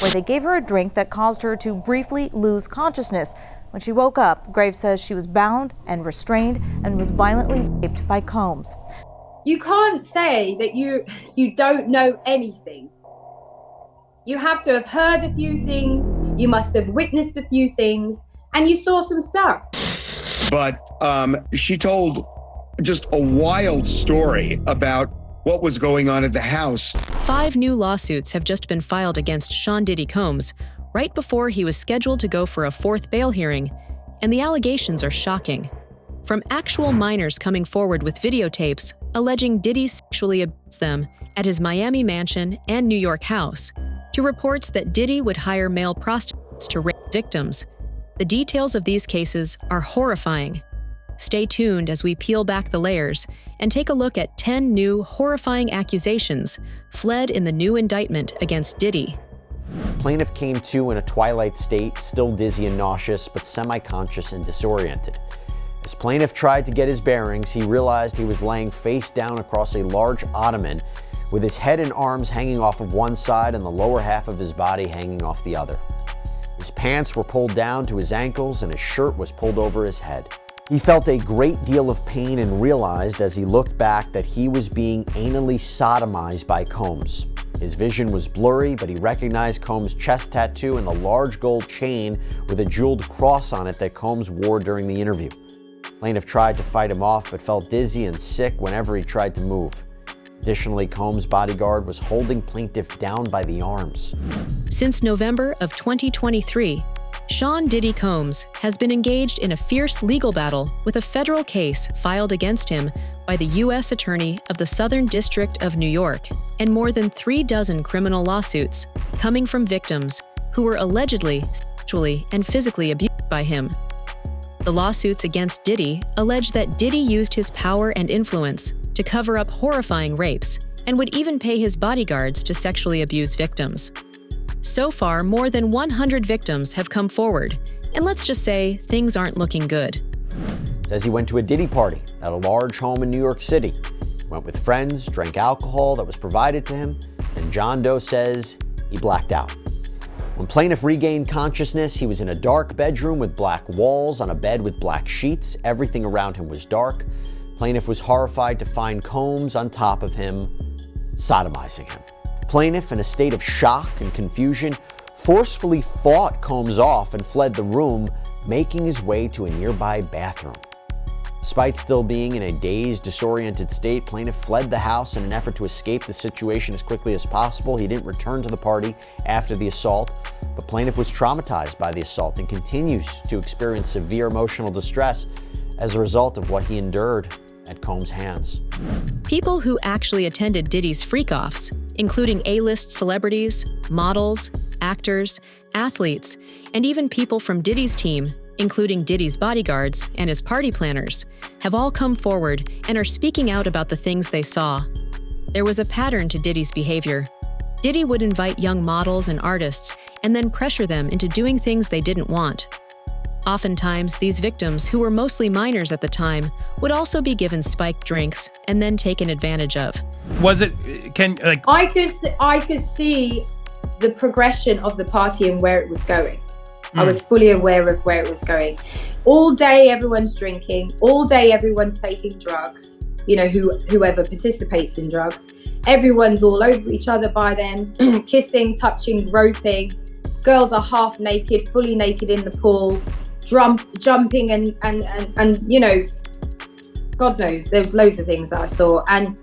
where they gave her a drink that caused her to briefly lose consciousness. When she woke up, Graves says she was bound and restrained and was violently raped by Combs. You can't say that you don't know anything. You have to have heard a few things, you must have witnessed a few things, and you saw some stuff. But she told just a wild story about what was going on at the house. 5 new lawsuits have just been filed against Sean Diddy Combs, right before he was scheduled to go for a 4th bail hearing, and the allegations are shocking. From actual minors coming forward with videotapes alleging Diddy sexually abused them at his Miami mansion and New York house, to reports that Diddy would hire male prostitutes to rape victims. The details of these cases are horrifying. Stay tuned as we peel back the layers and take a look at 10 new horrifying accusations fled in the new indictment against Diddy. Plaintiff came to in a twilight state, still dizzy and nauseous, but semi-conscious and disoriented. As plaintiff tried to get his bearings, he realized he was laying face down across a large ottoman with his head and arms hanging off of one side and the lower half of his body hanging off the other. His pants were pulled down to his ankles and his shirt was pulled over his head. He felt a great deal of pain and realized as he looked back that he was being anally sodomized by Combs. His vision was blurry, but he recognized Combs' chest tattoo and the large gold chain with a jeweled cross on it that Combs wore during the interview. Plaintiff tried to fight him off, but felt dizzy and sick whenever he tried to move. Additionally, Combs' bodyguard was holding plaintiff down by the arms. Since November of 2023, Sean Diddy Combs has been engaged in a fierce legal battle with a federal case filed against him by the U.S. Attorney of the Southern District of New York and more than 36 criminal lawsuits coming from victims who were allegedly sexually and physically abused by him. The lawsuits against Diddy allege that Diddy used his power and influence to cover up horrifying rapes and would even pay his bodyguards to sexually abuse victims. So far, more than 100 victims have come forward, and let's just say things aren't looking good. Says he went to a Diddy party at a large home in New York City. Went with friends, drank alcohol that was provided to him, and John Doe says he blacked out. When plaintiff regained consciousness, he was in a dark bedroom with black walls on a bed with black sheets. Everything around him was dark. Plaintiff was horrified to find Combs on top of him, sodomizing him. Plaintiff, in a state of shock and confusion, forcefully fought Combs off and fled the room, making his way to a nearby bathroom. Despite still being in a dazed, disoriented state, plaintiff fled the house in an effort to escape the situation as quickly as possible. He didn't return to the party after the assault, but plaintiff was traumatized by the assault and continues to experience severe emotional distress as a result of what he endured at Combs' hands. People who actually attended Diddy's freak-offs, including A-list celebrities, models, actors, athletes, and even people from Diddy's team, including Diddy's bodyguards and his party planners, have all come forward and are speaking out about the things they saw. There was a pattern to Diddy's behavior. Diddy would invite young models and artists and then pressure them into doing things they didn't want. Oftentimes, these victims, who were mostly minors at the time, would also be given spiked drinks and then taken advantage of. Was it, I could see the progression of the party and where it was going. I was fully aware of where it was going. All day, everyone's drinking. All day, everyone's taking drugs. You know, whoever participates in drugs. Everyone's all over each other by then, kissing, touching, groping. Girls are half naked, fully naked in the pool. Jumping and you know, God knows, there's loads of things that I saw, and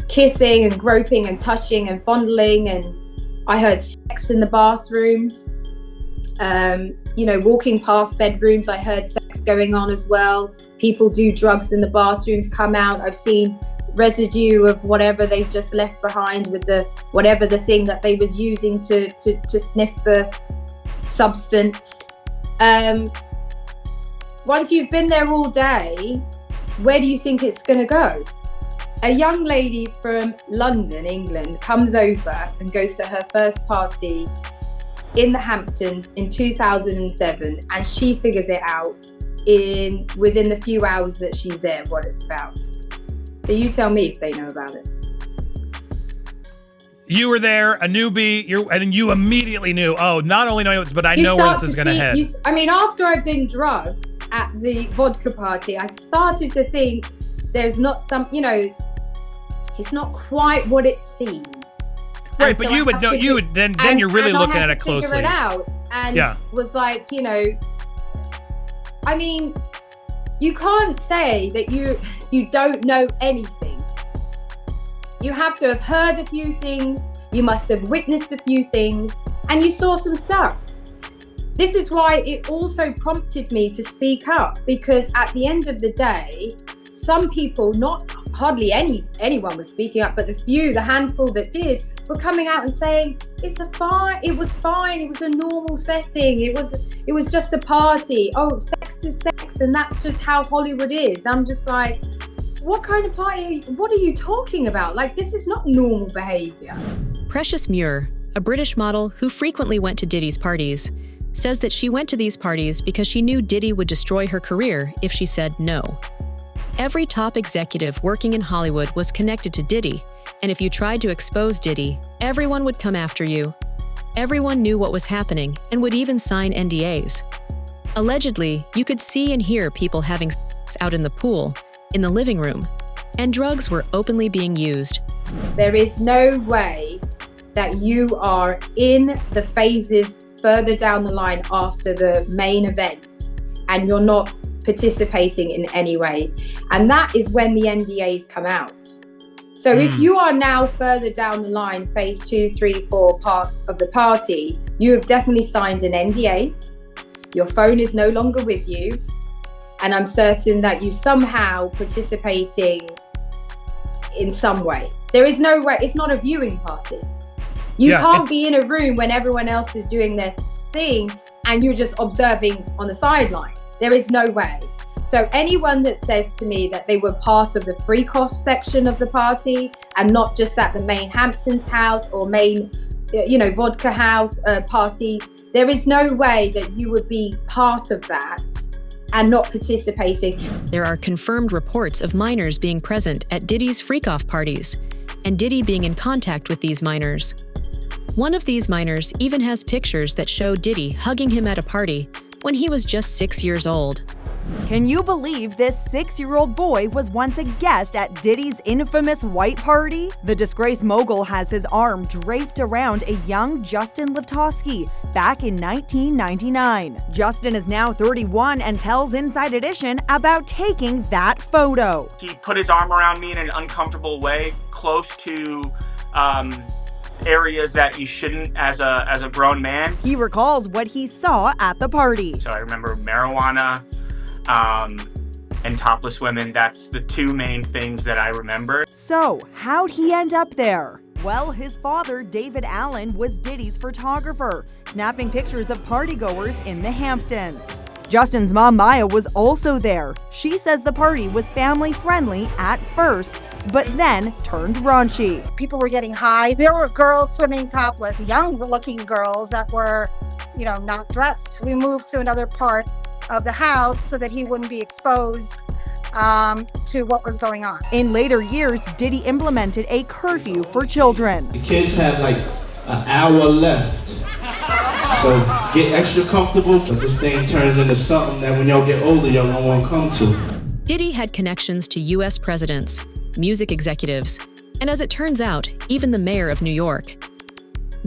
kissing and groping and touching and fondling, and I heard sex in the bathrooms. You know, walking past bedrooms, I heard sex going on as well. People do drugs in the bathrooms, come out. I've seen residue of whatever they've just left behind with the whatever the thing that they was using to sniff the substance. Once you've been there all day, where do you think it's going to go? A young lady from London, England, comes over and goes to her first party in the Hamptons in 2007, and she figures it out within the few hours that she's there what it's about. So you tell me if they know about it. you were there, a newbie, and you immediately knew, oh, not only know this, but I know where this is going to head. I mean, after I've been drugged at the vodka party, I started to think there's not some, it's not quite what it seems. Right, but you would know, then you're really looking at it closely. I had to figure it out and was like, I mean, you can't say that you don't know anything. You have to have heard a few things, you must have witnessed a few things, and you saw some stuff. This is why it also prompted me to speak up, because at the end of the day, some people, hardly anyone was speaking up, but the handful that did, were coming out and saying, it was fine, it was a normal setting, it was just a party, oh, sex is sex, and that's just how Hollywood is. I'm just like, what kind of party, what are you talking about? Like, this is not normal behavior. Precious Muir, a British model who frequently went to Diddy's parties, says that she went to these parties because she knew Diddy would destroy her career if she said no. Every top executive working in Hollywood was connected to Diddy, and if you tried to expose Diddy, everyone would come after you. Everyone knew what was happening and would even sign NDAs. Allegedly, you could see and hear people having sex out in the pool, in the living room, and drugs were openly being used. There is no way that you are in the phases further down the line after the main event and you're not participating in any way. And that is when the NDAs come out. So if you are now further down the line, phase 2, 3, 4 parts of the party, you have definitely signed an NDA. Your phone is no longer with you. And I'm certain that you somehow participating in some way. There is no way, it's not a viewing party. You can't be in a room when everyone else is doing their thing and you're just observing on the sideline. There is no way. So anyone that says to me that they were part of the freak-off section of the party and not just at the main Hamptons house or main, vodka house party, there is no way that you would be part of that and not participating. There are confirmed reports of minors being present at Diddy's freak-off parties, and Diddy being in contact with these minors. One of these minors even has pictures that show Diddy hugging him at a party when he was just 6 years old. Can you believe this 6-year-old boy was once a guest at Diddy's infamous white party? The disgraced mogul has his arm draped around a young Justin Livtowski back in 1999. Justin is now 31 and tells Inside Edition about taking that photo. He put his arm around me in an uncomfortable way, close to areas that you shouldn't as a grown man. He recalls what he saw at the party. So I remember marijuana, and topless women. That's the two main things that I remember. So, how'd he end up there? Well, his father, David Allen, was Diddy's photographer, snapping pictures of partygoers in the Hamptons. Justin's mom, Maya, was also there. She says the party was family-friendly at first, but then turned raunchy. People were getting high. There were girls swimming topless, young-looking girls that were, not dressed. We moved to another part of the house so that he wouldn't be exposed to what was going on. In later years, Diddy implemented a curfew for children. The kids have like an hour left, so get extra comfortable, but this thing turns into something that when y'all get older, y'all don't want to come to. Diddy had connections to U.S. presidents, music executives, and as it turns out, even the mayor of New York.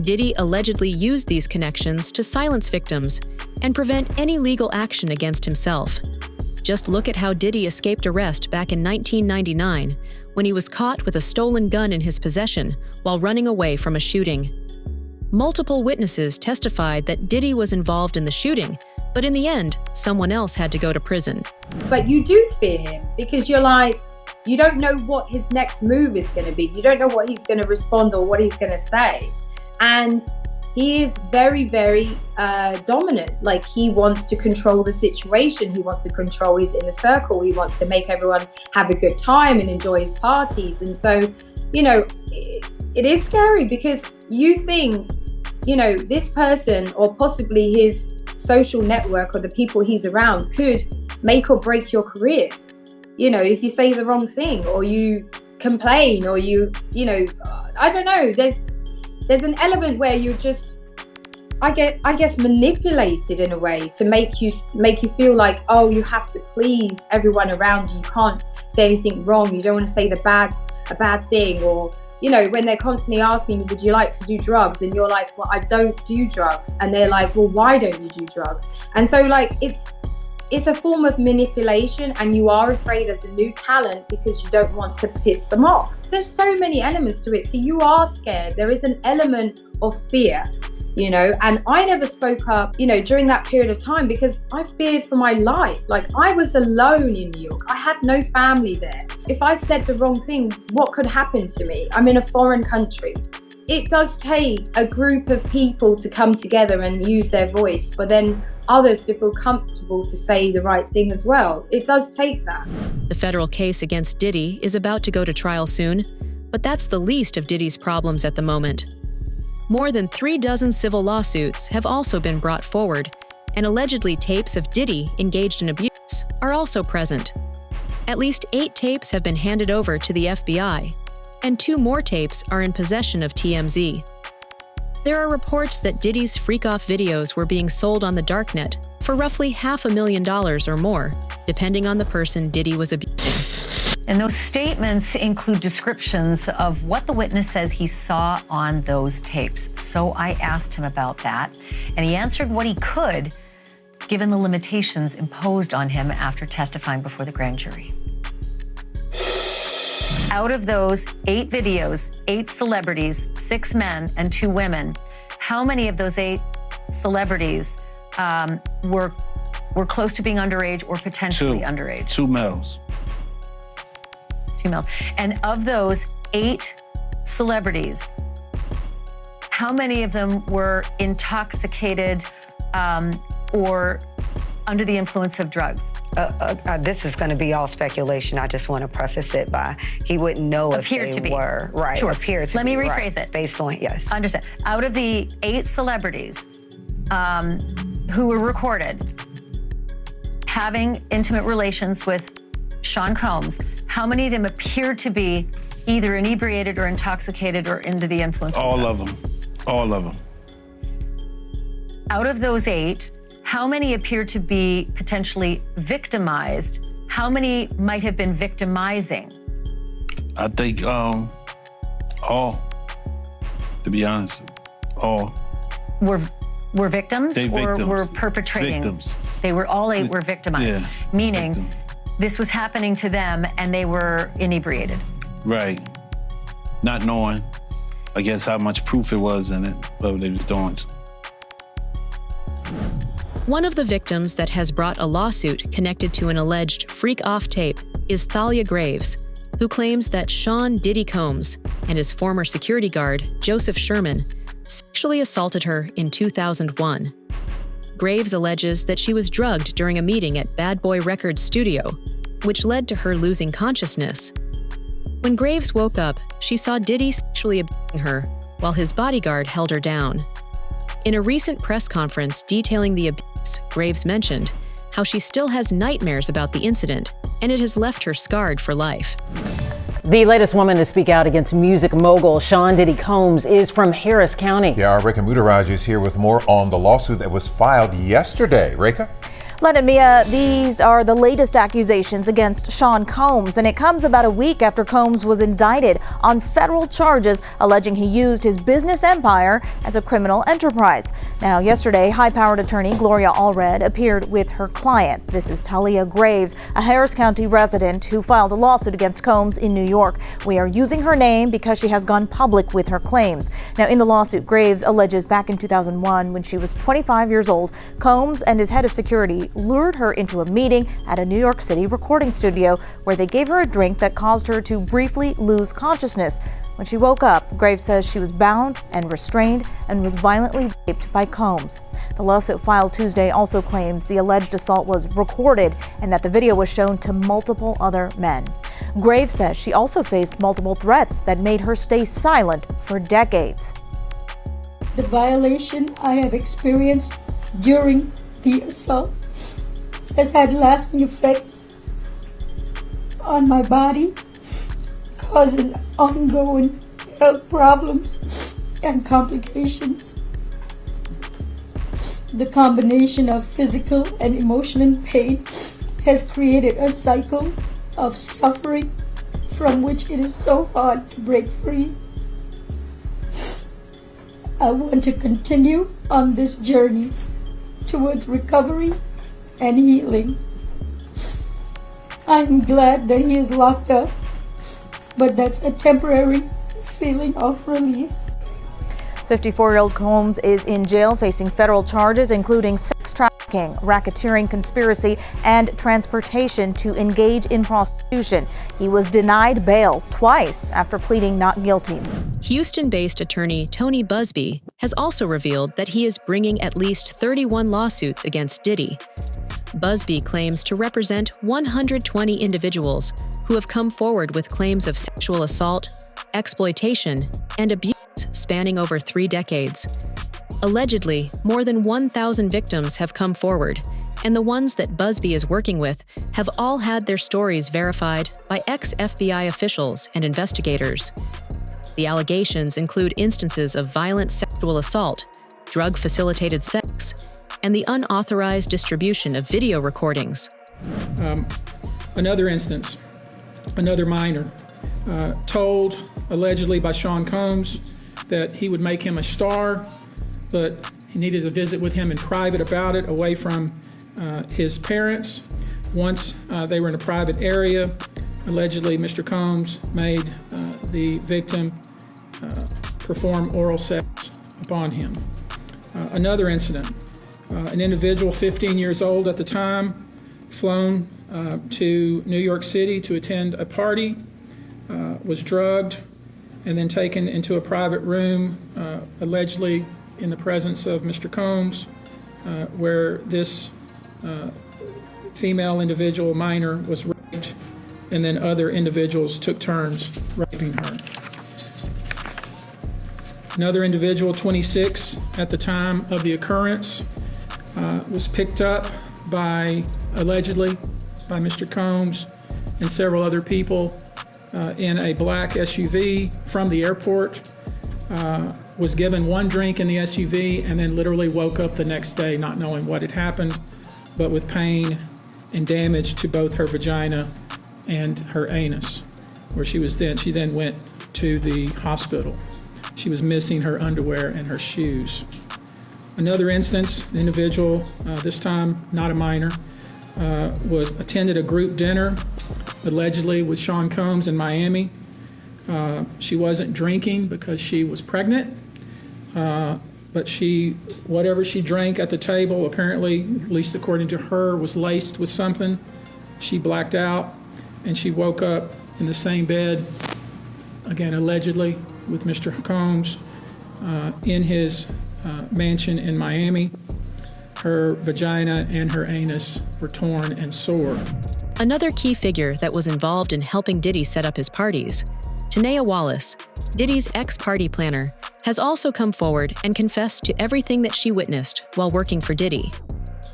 Diddy allegedly used these connections to silence victims and prevent any legal action against himself. Just look at how Diddy escaped arrest back in 1999 when he was caught with a stolen gun in his possession while running away from a shooting. Multiple witnesses testified that Diddy was involved in the shooting, but in the end, someone else had to go to prison. But you do fear him because you're like, you don't know what his next move is going to be. You don't know what he's going to respond or what he's going to say. And he is very, very dominant. Like, he wants to control the situation. He wants to control his inner circle. He wants to make everyone have a good time and enjoy his parties. And so, it is scary because you think, this person or possibly his social network or the people he's around could make or break your career. If you say the wrong thing or you complain or I don't know, there's an element where you're just, I guess manipulated in a way to make you feel like, oh, you have to please everyone around you. You can't say anything wrong. You don't want to say a bad thing. Or, you know, when they're constantly asking you, would you like to do drugs? And you're like, well, I don't do drugs. And they're like, well, why don't you do drugs? And so like, it's a form of manipulation, and you are afraid as a new talent because you don't want to piss them off. There's so many elements to it. So you are scared. There is an element of fear, you know, and I never spoke up, you know, during that period of time because I feared for my life. Like, I was alone in New York. I had no family there. If I said the wrong thing, what could happen to me? I'm in a foreign country. It does take a group of people to come together and use their voice, but then others to feel comfortable to say the right thing as well. It does take that. The federal case against Diddy is about to go to trial soon, but that's the least of Diddy's problems at the moment. More than 36 civil lawsuits have also been brought forward, and allegedly tapes of Diddy engaged in abuse are also present. At least 8 tapes have been handed over to the FBI, and 2 more tapes are in possession of TMZ. There are reports that Diddy's freak-off videos were being sold on the darknet for roughly $500,000 or more, depending on the person Diddy was abusing. And those statements include descriptions of what the witness says he saw on those tapes. So I asked him about that, and he answered what he could, given the limitations imposed on him after testifying before the grand jury. Out of those 8 videos, 8 celebrities, 6 men and 2 women, how many of those 8 celebrities were close to being underage or potentially underage? 2 males. 2 males. And of those 8 celebrities, how many of them were intoxicated or under the influence of drugs? This is going to be all speculation. I just want to preface it by he wouldn't know if they were. Right. Sure. Appear to Let be. me rephrase it. Based on, yes. Understand. Out of the 8 celebrities who were recorded having intimate relations with Sean Combs, how many of them appeared to be either inebriated or intoxicated or under the influence of drugs? All of them. All of them. Out of those 8, how many appear to be potentially victimized? How many might have been victimizing? I think all, to be honest, all. Were victims They or victims. were perpetrating? Victims. They were all 8 were victimized, Yeah. meaning Victim. this was happening to them and they were inebriated. Right. Not knowing, I guess, how much proof it was in it, what they was doing. One of the victims that has brought a lawsuit connected to an alleged freak-off tape is Thalia Graves, who claims that Sean Diddy Combs and his former security guard, Joseph Sherman, sexually assaulted her in 2001. Graves alleges that she was drugged during a meeting at Bad Boy Records studio, which led to her losing consciousness. When Graves woke up, she saw Diddy sexually abusing her while his bodyguard held her down. In a recent press conference detailing the abuse, Graves mentioned how she still has nightmares about the incident, and it has left her scarred for life. The latest woman to speak out against music mogul Sean Diddy Combs is from Harris County. Yeah, our Rekha Mudaraj is here with more on the lawsuit that was filed yesterday. Rekha? Len and Mia, these are the latest accusations against Sean Combs, and it comes about a week after Combs was indicted on federal charges alleging he used his business empire as a criminal enterprise. Now, yesterday, high-powered attorney Gloria Allred appeared with her client. This is Thalia Graves, a Harris County resident who filed a lawsuit against Combs in New York. We are using her name because she has gone public with her claims. Now, in the lawsuit, Graves alleges back in 2001, when she was 25 years old, Combs and his head of security lured her into a meeting at a New York City recording studio where they gave her a drink that caused her to briefly lose consciousness. When she woke up, Graves says she was bound and restrained and was violently raped by Combs. The lawsuit filed Tuesday also claims the alleged assault was recorded and that the video was shown to multiple other men. Graves says she also faced multiple threats that made her stay silent for decades. The violation I have experienced during the assault has had lasting effects on my body, causing ongoing health problems and complications. The combination of physical and emotional pain has created a cycle of suffering from which it is so hard to break free. I want to continue on this journey towards recovery and healing. I'm glad that he is locked up, but that's a temporary feeling of relief. 54-year-old Combs is in jail facing federal charges, including sex trafficking, racketeering conspiracy, and transportation to engage in prostitution. He was denied bail twice after pleading not guilty. Houston-based attorney Tony Busby has also revealed that he is bringing at least 31 lawsuits against Diddy. Busby claims to represent 120 individuals who have come forward with claims of sexual assault, exploitation, and abuse spanning over 3 decades. Allegedly, more than 1,000 victims have come forward, and the ones that Busby is working with have all had their stories verified by ex-FBI officials and investigators. The allegations include instances of violent sexual assault, drug-facilitated sex, and the unauthorized distribution of video recordings. Another instance, another minor, told allegedly by Sean Combs that he would make him a star, but he needed to visit with him in private about it, away from his parents. Once they were in a private area, allegedly Mr. Combs made the victim perform oral sex upon him. Another incident, an individual 15 years old at the time, flown to New York City to attend a party, was drugged, and then taken into a private room, allegedly in the presence of Mr. Combs, where this female individual, minor, was raped, and then other individuals took turns raping her. Another individual, 26 at the time of the occurrence, was picked up allegedly by Mr. Combs and several other people in a black SUV from the airport, was given one drink in the SUV, and then literally woke up the next day not knowing what had happened, but with pain and damage to both her vagina and her anus, where she then went to the hospital. She was missing her underwear and her shoes. Another instance, an individual, this time not a minor, attended a group dinner, allegedly with Sean Combs in Miami. She wasn't drinking because she was pregnant, but whatever she drank at the table, apparently, at least according to her, was laced with something. She blacked out, and she woke up in the same bed, again, allegedly, with Mr. Combs in his mansion in Miami. Her vagina and her anus were torn and sore. Another key figure that was involved in helping Diddy set up his parties, Tanea Wallace, Diddy's ex-party planner, has also come forward and confessed to everything that she witnessed while working for Diddy.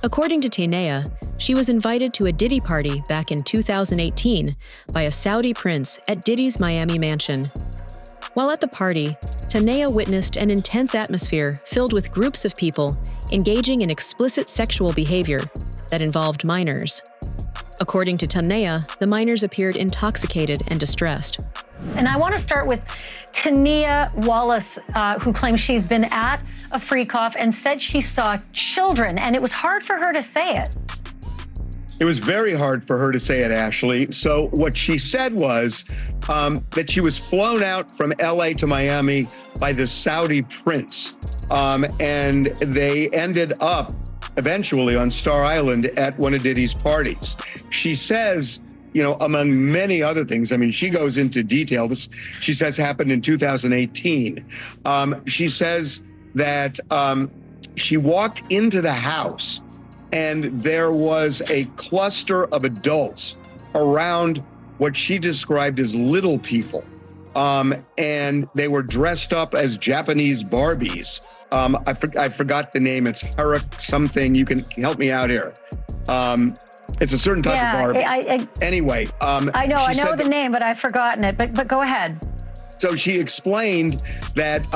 According to Tanea, she was invited to a Diddy party back in 2018 by a Saudi prince at Diddy's Miami mansion. While at the party, Tanea witnessed an intense atmosphere filled with groups of people engaging in explicit sexual behavior that involved minors. According to Tanea, the minors appeared intoxicated and distressed. And I want to start with Tanea Wallace, who claims she's been at a freak off and said she saw children, and it was hard for her to say it. It was very hard for her to say it, Ashley. So what she said was that she was flown out from LA to Miami by the Saudi prince. And they ended up eventually on Star Island at one of Diddy's parties. She says, among many other things, she goes into detail. This, she says, happened in 2018. She says that she walked into the house and there was a cluster of adults around what she described as little people. And they were dressed up as Japanese Barbies. I forgot the name. It's Harak something. You can help me out here. It's a certain type of Barbie. Anyway. I know the name, but I've forgotten it. But go ahead. So she explained that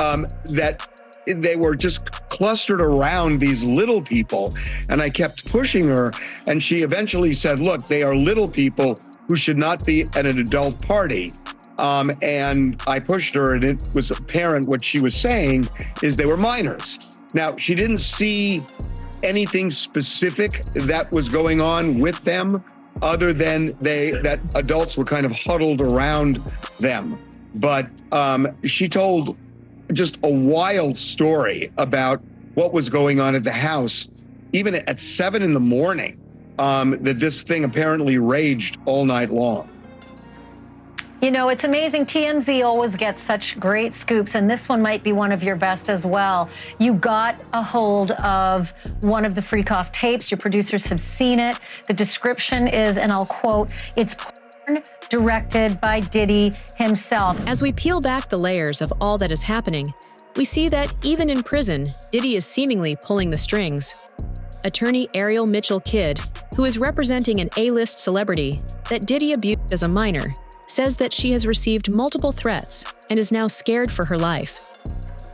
that they were just clustered around these little people, and I kept pushing her, and she eventually said, look, they are little people who should not be at an adult party. And I pushed her, and it was apparent what she was saying is they were minors. Now, she didn't see anything specific that was going on with them other than that adults were kind of huddled around them. But she told just a wild story about what was going on at the house, even at 7 a.m, that this thing apparently raged all night long. You know, it's amazing. TMZ always gets such great scoops, and this one might be one of your best as well. You got a hold of one of the freak-off tapes. Your producers have seen it. The description is, and I'll quote, "It's porn directed by Diddy himself." As we peel back the layers of all that is happening, we see that even in prison, Diddy is seemingly pulling the strings. Attorney Ariel Mitchell Kidd, who is representing an A-list celebrity that Diddy abused as a minor, says that she has received multiple threats and is now scared for her life.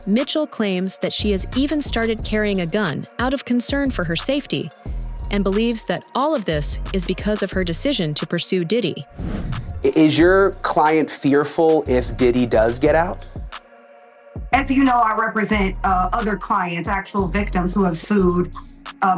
Mitchell claims that she has even started carrying a gun out of concern for her safety and believes that all of this is because of her decision to pursue Diddy. Is your client fearful if Diddy does get out? As you know, I represent other clients, actual victims who have sued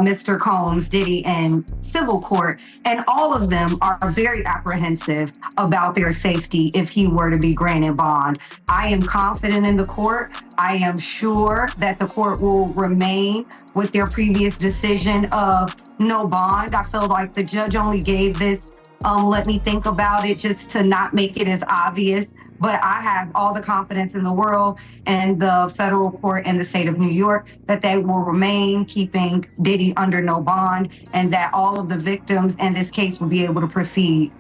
Mr. Combs, Diddy, in civil court, and all of them are very apprehensive about their safety if he were to be granted bond. I am confident in the court. I am sure that the court will remain with their previous decision of no bond. I feel like the judge only gave this, let me think about it, just to not make it as obvious. But I have all the confidence in the world and the federal court and the state of New York that they will remain keeping Diddy under no bond, and that all of the victims in this case will be able to proceed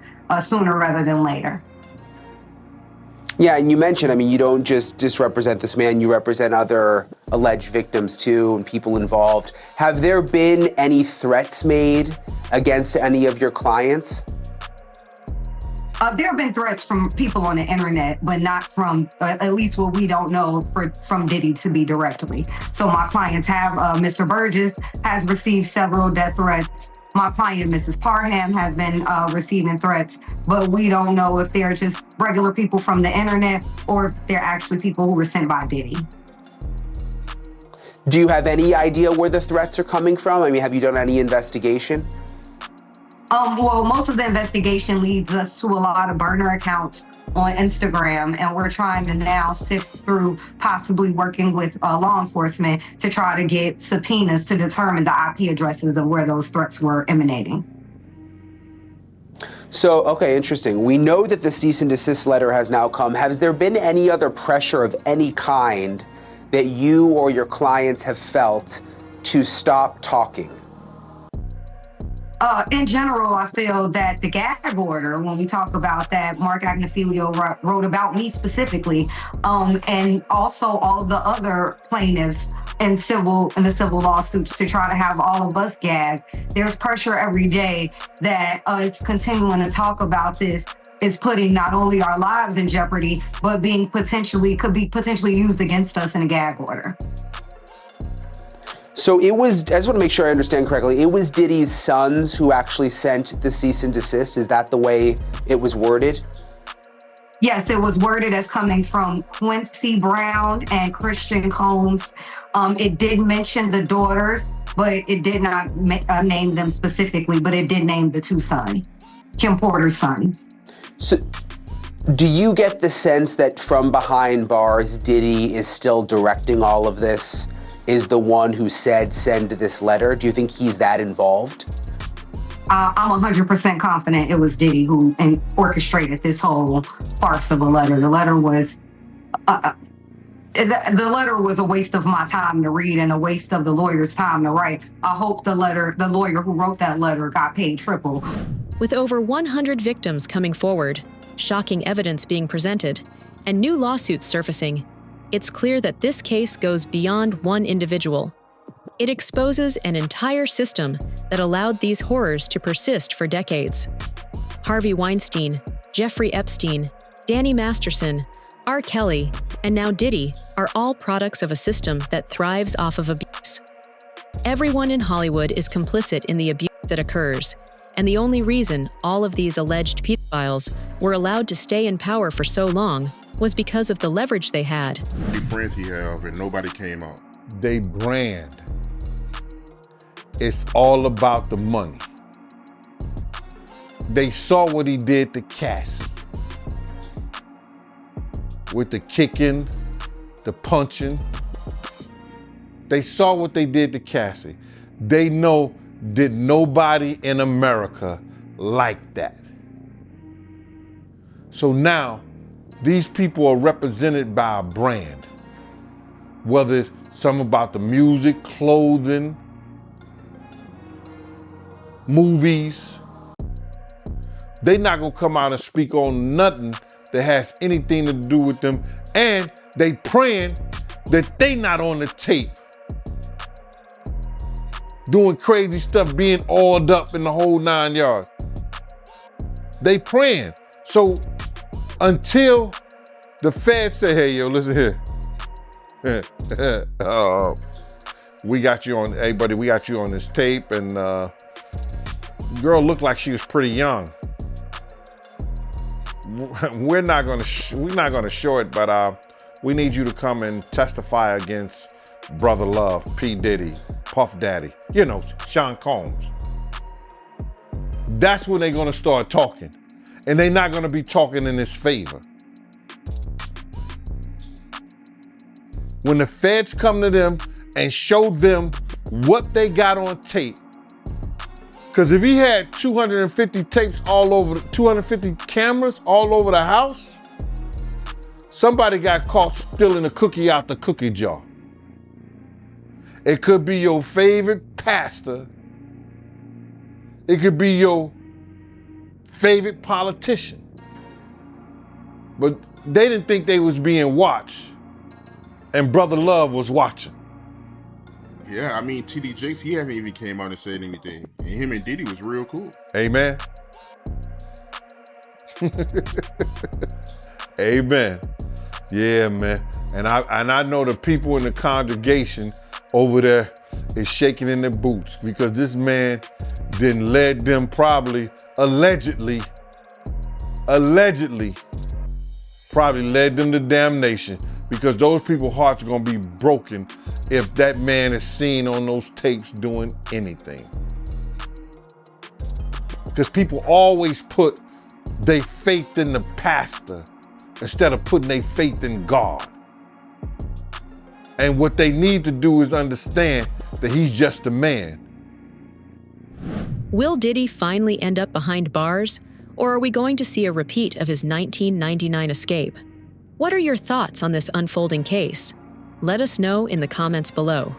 sooner rather than later. Yeah, and you mentioned, I mean, you don't just represent this man, you represent other alleged victims too and people involved. Have there been any threats made against any of your clients? There have been threats from people on the internet, but not from, at least what we don't know, from Diddy to be directly. So my clients have, Mr. Burgess has received several death threats. My client, Mrs. Parham, has been receiving threats, but we don't know if they're just regular people from the internet or if they're actually people who were sent by Diddy. Do you have any idea where the threats are coming from? I mean, have you done any investigation? Well, most of the investigation leads us to a lot of burner accounts on Instagram, and we're trying to now sift through possibly working with law enforcement to try to get subpoenas to determine the IP addresses of where those threats were emanating. So, okay, interesting. We know that the cease and desist letter has now come. Has there been any other pressure of any kind that you or your clients have felt to stop talking? In general, I feel that the gag order, when we talk about that, Mark Agnifilio wrote about me specifically, and also all of the other plaintiffs in the civil lawsuits to try to have all of us gagged. There's pressure every day that us continuing to talk about this is putting not only our lives in jeopardy, but could be potentially used against us in a gag order. So it was, I just want to make sure I understand correctly, it was Diddy's sons who actually sent the cease and desist? Is that the way it was worded? Yes, it was worded as coming from Quincy Brown and Christian Combs. It did mention the daughters, but it did not name them specifically, but it did name the two sons, Kim Porter's sons. So do you get the sense that from behind bars, Diddy is still directing all of this? Is the one who said send this letter? Do you think he's that involved? I'm 100% confident it was Diddy who orchestrated this whole farce of a letter. The letter was the letter was a waste of my time to read and a waste of the lawyer's time to write. I hope the lawyer who wrote that letter got paid triple. With over 100 victims coming forward, shocking evidence being presented, and new lawsuits surfacing, it's clear that this case goes beyond one individual. It exposes an entire system that allowed these horrors to persist for decades. Harvey Weinstein, Jeffrey Epstein, Danny Masterson, R. Kelly, and now Diddy are all products of a system that thrives off of abuse. Everyone in Hollywood is complicit in the abuse that occurs, and the only reason all of these alleged pedophiles were allowed to stay in power for so long was because of the leverage they had. The friends he have, and nobody came out. They brand. It's all about the money. They saw what he did to Cassie. With the kicking, the punching. They saw what they did to Cassie. They know that nobody in America liked that. So now, these people are represented by a brand. Whether it's some about the music, clothing, movies. They're not gonna come out and speak on nothing that has anything to do with them, and they praying that they not on the tape doing crazy stuff, being oiled up in the whole 9 yards. They praying. So until the feds say, hey, yo, listen here. We got you on, hey buddy, we got you on this tape, and girl looked like she was pretty young. We're not gonna show it, but we need you to come and testify against Brother Love, P. Diddy, Puff Daddy, you know, Sean Combs. That's when they're gonna start talking. And they're not gonna be talking in his favor. When the feds come to them and show them what they got on tape, because if he had 250 tapes all over, 250 cameras all over the house, somebody got caught stealing a cookie out the cookie jar. It could be your favorite pastor. It could be your favorite politician. But they didn't think they was being watched, and Brother Love was watching. Yeah, I mean, TD Jakes, he haven't even came out and said anything. And him and Diddy was real cool. Amen. Amen. Yeah, man. And I know the people in the congregation over there is shaking in their boots because this man didn't led them probably, allegedly probably led them to damnation, because those people's hearts are gonna be broken if that man is seen on those tapes doing anything. Because people always put their faith in the pastor instead of putting their faith in God. And what they need to do is understand that he's just a man. Will Diddy finally end up behind bars, or are we going to see a repeat of his 1999 escape? What are your thoughts on this unfolding case? Let us know in the comments below.